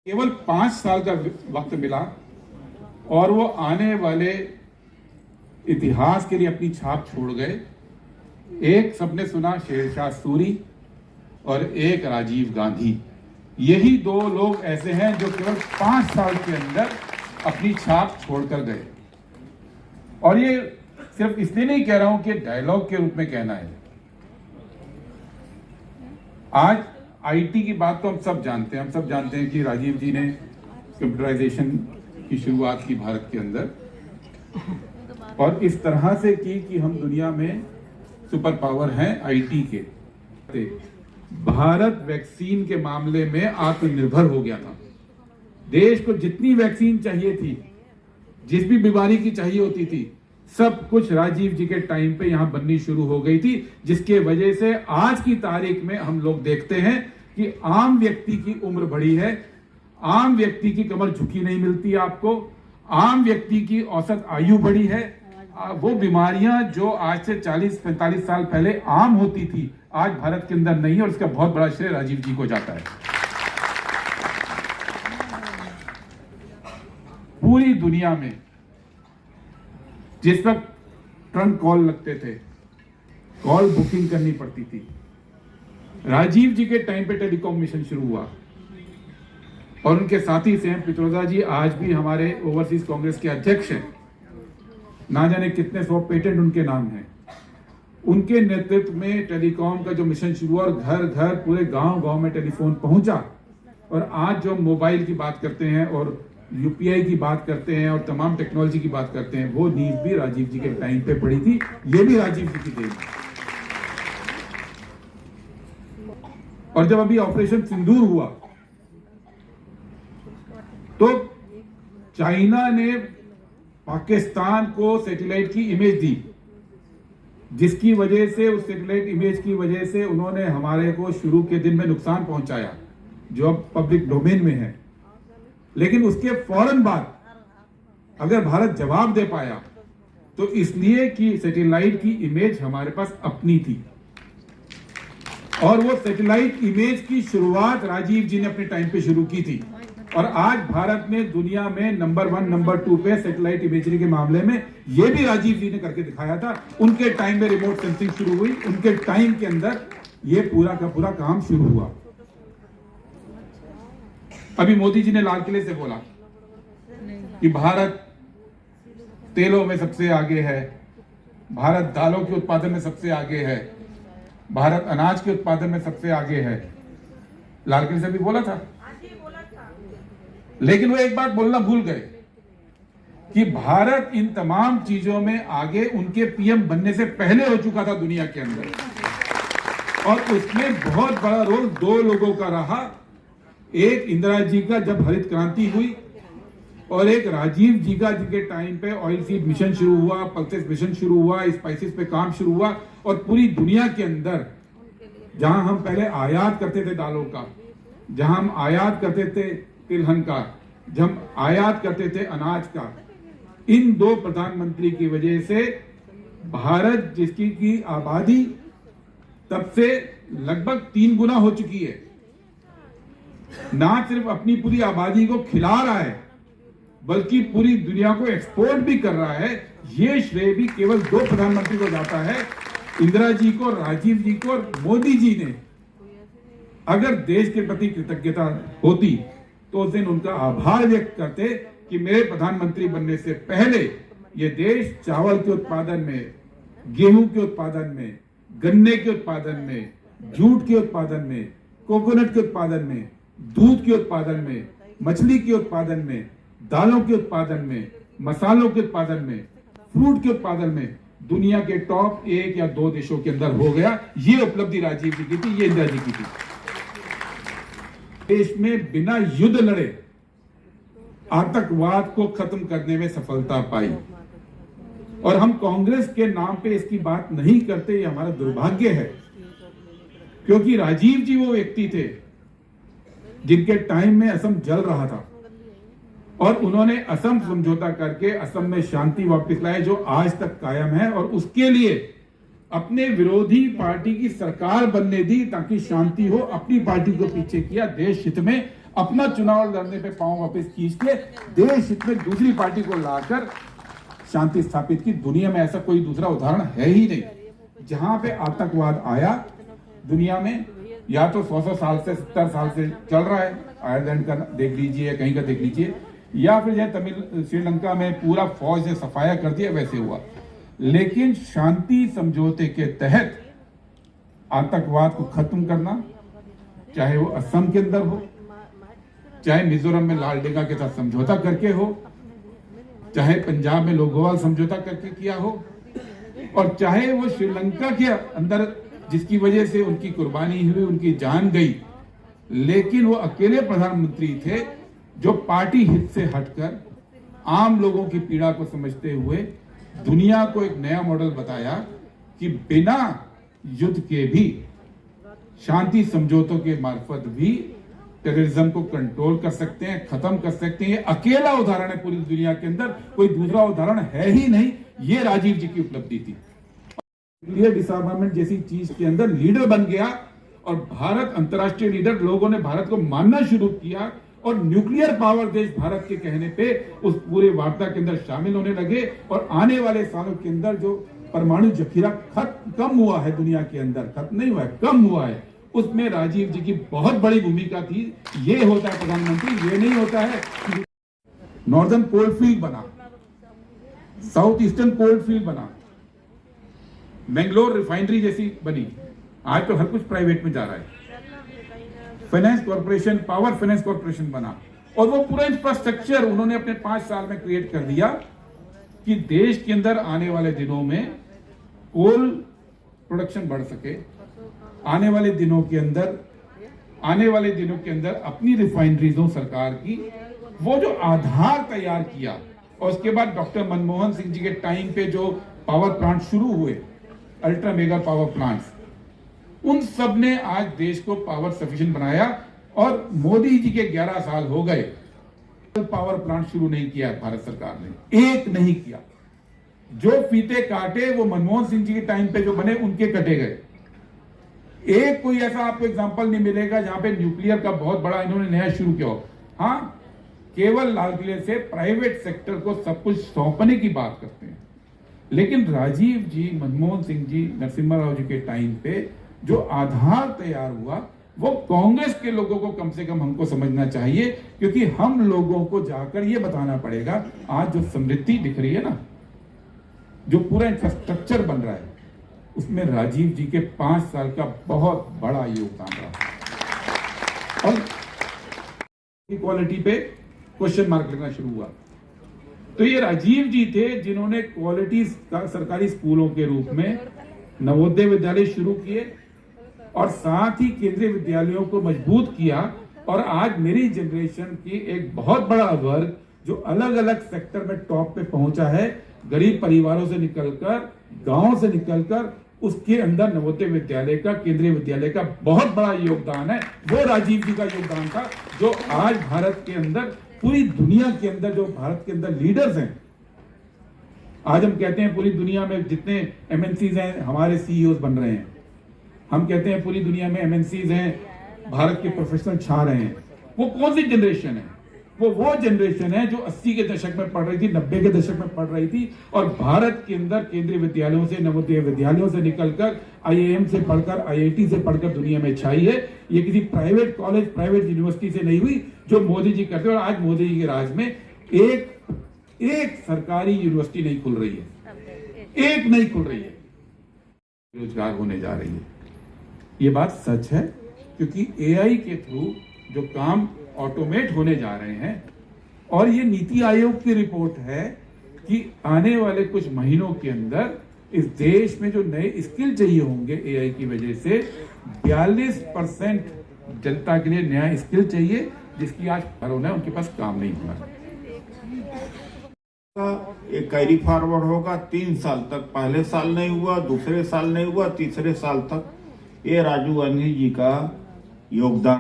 केवल 5 साल का वक्त मिला और वो आने वाले इतिहास के लिए अपनी छाप छोड़ गए। एक सबने सुना शेरशाह सूरी और एक राजीव गांधी। यही दो लोग ऐसे हैं जो केवल 5 साल के अंदर अपनी छाप छोड़कर गए। और ये सिर्फ इसलिए नहीं कह रहा हूं कि डायलॉग के रूप में कहना है। आज आईटी की बात तो हम सब जानते हैं। हम सब जानते हैं कि राजीव जी ने कंप्यूटराइजेशन की शुरुआत की भारत के अंदर और इस तरह से की कि हम दुनिया में सुपर पावर हैं आईटी के। भारत वैक्सीन के मामले में आत्मनिर्भर हो गया था। देश को जितनी वैक्सीन चाहिए थी, जिस भी बीमारी की चाहिए होती थी, सब कुछ राजीव जी के टाइम पे यहां बननी शुरू हो गई थी, जिसके वजह से आज की तारीख में हम लोग देखते हैं कि आम व्यक्ति की उम्र बढ़ी है, आम व्यक्ति की कमर झुकी नहीं मिलती आपको, आम व्यक्ति की औसत आयु बढ़ी है। वो बीमारियां जो आज से 40-45 साल पहले आम होती थी, आज भारत के अंदर नहीं है और इसका बहुत बड़ा श्रेय राजीव जी को जाता है। पूरी दुनिया में जिस वक्त ट्रंक कॉल लगते थे, कॉल बुकिंग करनी पड़ती थी, राजीव जी के टाइम पे टेलीकॉम मिशन शुरू हुआ और उनके साथी सैम पित्रोदा जी आज भी हमारे ओवरसीज कांग्रेस के अध्यक्ष हैं। ना जाने कितने 100 पेटेंट उनके नाम हैं। उनके नेतृत्व में टेलीकॉम का जो मिशन शुरू हुआ और घर घर पूरे गांव में टेलीफोन पहुंचा। और आज जो मोबाइल की बात करते हैं और यूपीआई की बात करते हैं और तमाम टेक्नोलॉजी की बात करते हैं, वो नींव भी राजीव जी के टाइम पे पड़ी थी। ये भी राजीव जी की देन है। और जब अभी ऑपरेशन सिंदूर हुआ तो चाइना ने पाकिस्तान को सैटेलाइट की इमेज दी, जिसकी वजह से उस सैटेलाइट इमेज की वजह से उन्होंने हमारे को शुरू के दिन में नुकसान पहुंचाया, जो अब पब्लिक डोमेन में है। लेकिन उसके फौरन बाद अगर भारत जवाब दे पाया तो इसलिए कि सैटेलाइट की इमेज हमारे पास अपनी थी और वो सैटेलाइट इमेज की शुरुआत राजीव जी ने अपने टाइम पे शुरू की थी। और आज भारत में दुनिया में नंबर 1 नंबर 2 पे सैटेलाइट इमेजरी के मामले में ये भी राजीव जी ने करके दिखाया था। उनके टाइम में रिमोट सेंसिंग शुरू हुई, उनके टाइम के अंदर ये पूरा का पूरा काम शुरू हुआ। अभी मोदी जी ने लाल किले से बोला कि भारत तेलों में सबसे आगे है, भारत दालों के उत्पादन में सबसे आगे है, भारत अनाज के उत्पादन में सबसे आगे है। लाल किले से भी बोला था। लेकिन वो एक बात बोलना भूल गए कि भारत इन तमाम चीजों में आगे उनके पीएम बनने से पहले हो चुका था दुनिया के अंदर। और उसमें बहुत बड़ा रोल 2 लोगों का रहा। एक इंदिरा जी का जब हरित क्रांति हुई और एक राजीव जी का, जिनके टाइम पे ऑयल सीड मिशन शुरू हुआ, पल्सेस मिशन शुरू हुआ, स्पाइसेस पे काम शुरू हुआ। और पूरी दुनिया के अंदर जहां हम पहले आयात करते थे दालों का, जहां हम आयात करते थे तिलहन का, जब हम आयात करते थे अनाज का, इन 2 प्रधानमंत्री की वजह से भारत, जिसकी की आबादी तब से लगभग 3 गुना हो चुकी है, ना सिर्फ अपनी पूरी आबादी को खिला रहा है बल्कि पूरी दुनिया को एक्सपोर्ट भी कर रहा है। ये श्रेय भी केवल 2 प्रधानमंत्री को जाता है, इंदिरा जी को, राजीव जी को और मोदी जी ने। अगर देश के प्रति कृतज्ञता होती तो उस दिन उनका आभार व्यक्त करते कि मेरे प्रधानमंत्री बनने से पहले ये देश चावल के उत्पादन में, गेहूं के उत्पादन में, गन्ने के उत्पादन में, जूट के उत्पादन में, कोकोनट के उत्पादन में, दूध के उत्पादन में, मछली के उत्पादन में, दालों के उत्पादन में, मसालों के उत्पादन में, फ्रूट के उत्पादन में दुनिया के टॉप 1 या 2 देशों के अंदर हो गया। ये उपलब्धि राजीव जी की थी, ये इंदिरा जी की थी। देश में बिना युद्ध लड़े आतंकवाद को खत्म करने में सफलता पाई। और हम कांग्रेस के नाम पे इसकी बात नहीं करते, ये हमारा दुर्भाग्य है, क्योंकि राजीव जी वो व्यक्ति थे जिनके टाइम में असम जल रहा था और उन्होंने असम समझौता करके असम में शांति वापस लाए, जो आज तक कायम है। और उसके लिए अपने विरोधी पार्टी की सरकार बनने दी ताकि शांति हो, अपनी पार्टी को पीछे किया, देश हित में अपना चुनाव लड़ने पे पांव वापस खींच के देश हित में दूसरी पार्टी को लाकर शांति स्थापित की। दुनिया में ऐसा कोई दूसरा उदाहरण है ही नहीं। जहां पे आतंकवाद आया दुनिया में, या तो 100 साल से 70 साल से चल रहा है, आयरलैंड का देख लीजिए, कहीं का देख लीजिए, या फिर जैसे श्रीलंका में पूरा फौज ने सफाया कर दिया, वैसे हुआ। लेकिन शांति समझौते के तहत आतंकवाद को खत्म करना, चाहे वो असम के अंदर हो, चाहे मिजोरम में लालडेगा के साथ समझौता करके हो, चाहे पंजाब में लोगोवाल समझौता करके किया हो, और चाहे वो श्रीलंका के अंदर जिसकी वजह से उनकी कुर्बानी हुई, उनकी जान गई, लेकिन वो अकेले प्रधानमंत्री थे जो पार्टी हित से हटकर आम लोगों की पीड़ा को समझते हुए दुनिया को एक नया मॉडल बताया कि बिना युद्ध के भी, शांति समझौतों के मार्फत भी टेररिज्म को कंट्रोल कर सकते हैं, खत्म कर सकते हैं। ये अकेला उदाहरण है पूरी दुनिया के अंदर, कोई दूसरा उदाहरण है ही नहीं। ये राजीव जी की उपलब्धि थी। न्यूक्लियर डिसआर्मामेंट जैसी चीज के अंदर लीडर बन गया और भारत अंतर्राष्ट्रीय लीडर, लोगों ने भारत को मानना शुरू किया और न्यूक्लियर पावर देश भारत के कहने पे उस पूरे वार्ता के अंदर शामिल होने लगे। और आने वाले सालों के अंदर जो परमाणु जखीरा कम हुआ है दुनिया के अंदर, खत्म नहीं हुआ है, कम हुआ है, उसमें राजीव जी की बहुत बड़ी भूमिका थी। ये होता है प्रधानमंत्री, ये नहीं होता है। नॉर्दर्न कोलफील्ड बना, साउथ ईस्टर्न कोलफील्ड बना, बेंगलोर रिफाइनरी जैसी बनी, आज तो हर कुछ प्राइवेट में जा रहा है। Finance corporation, power finance corporation बना, और वो पूरा इंफ्रास्ट्रक्चर उन्होंने अपने 5 साल में क्रिएट कर दिया कि देश के अंदर आने वाले दिनों में कोल प्रोडक्शन बढ़ सके, आने वाले दिनों के अंदर अपनी रिफाइनरीजों सरकार की, वो जो आधार तैयार किया। और उसके बाद डॉक्टर मनमोहन सिंह जी के टाइम पे जो पावर प्लांट शुरू हुए, अल्ट्रा मेगा पावर प्लांट्स, उन सब ने आज देश को पावर सफिशिएंट बनाया। और मोदी जी के 11 साल हो गए, पावर प्लांट शुरू नहीं किया भारत सरकार ने, एक नहीं किया। जो फीते काटे वो मनमोहन सिंह जी के टाइम पे जो बने उनके कटे गए। एक कोई ऐसा आपको एग्जांपल नहीं मिलेगा जहां पे न्यूक्लियर का बहुत बड़ा इन्होंने नया शुरू किया हो। हाँ, केवल लाल किले से प्राइवेट सेक्टर को सब कुछ सौंपने की बात करते हैं, लेकिन राजीव जी, मनमोहन सिंह जी, नरसिम्हा राव जी के टाइम पे जो आधार तैयार हुआ, वो कांग्रेस के लोगों को कम से कम हमको समझना चाहिए, क्योंकि हम लोगों को जाकर ये बताना पड़ेगा। आज जो समृद्धि दिख रही है ना, जो पूरा इंफ्रास्ट्रक्चर बन रहा है, उसमें राजीव जी के 5 साल का बहुत बड़ा योगदान रहा। और इक्वालिटी पे क्वेश्चन मार्क लगना शुरू हुआ, तो ये राजीव जी थे जिन्होंने क्वालिटी सरकारी स्कूलों के रूप में नवोदय विद्यालय शुरू किए और साथ ही केंद्रीय विद्यालयों को मजबूत किया। और आज मेरी जनरेशन की एक बहुत बड़ा वर्ग जो अलग अलग सेक्टर में टॉप पे पहुंचा है, गरीब परिवारों से निकलकर, गांव से निकलकर, उसके अंदर नवोदय विद्यालय का, केंद्रीय विद्यालय का बहुत बड़ा योगदान है। वो राजीव जी का योगदान था, जो आज भारत के अंदर, पूरी दुनिया के अंदर, जो भारत के अंदर लीडर्स हैं। आज हम कहते हैं पूरी दुनिया में जितने एमएनसीज हैं, हमारे सीईओज बन रहे हैं। हम कहते हैं पूरी दुनिया में एमएनसीज हैं, भारत के प्रोफेशनल छा रहे हैं। वो कौन सी जनरेशन है? वो जनरेशन है जो 80 के दशक में पढ़ रही थी, 90 के दशक में पढ़ रही थी, और भारत के अंदर केंद्रीय विद्यालयों से, नवोदय विद्यालयों से निकलकर, आईआईएम से पढ़कर, आईआईटी से पढ़कर दुनिया में छाई है। ये किसी प्राइवेट कॉलेज, प्राइवेट यूनिवर्सिटी से नहीं हुई, जो मोदी जी करते हैं। और आज मोदी जी के राज में एक सरकारी यूनिवर्सिटी नहीं खुल रही है, एक नहीं खुल रही है, रोजगार होने जा रही है। ये बात सच है, क्योंकि एआई के थ्रू जो काम ऑटोमेट होने जा रहे हैं, और ये नीति आयोग की रिपोर्ट है कि आने वाले कुछ महीनों के अंदर इस देश में जो नए स्किल चाहिए होंगे एआई की वजह से, 42% जनता के लिए नया स्किल चाहिए, जिसकी आज होना है, उनके पास काम नहीं हो रहा। एक कैरी फॉरवर्ड होगा 3 साल तक। पहले साल नहीं हुआ, दूसरे साल नहीं हुआ, तीसरे साल तक। ये राजीव गांधी जी का योगदान।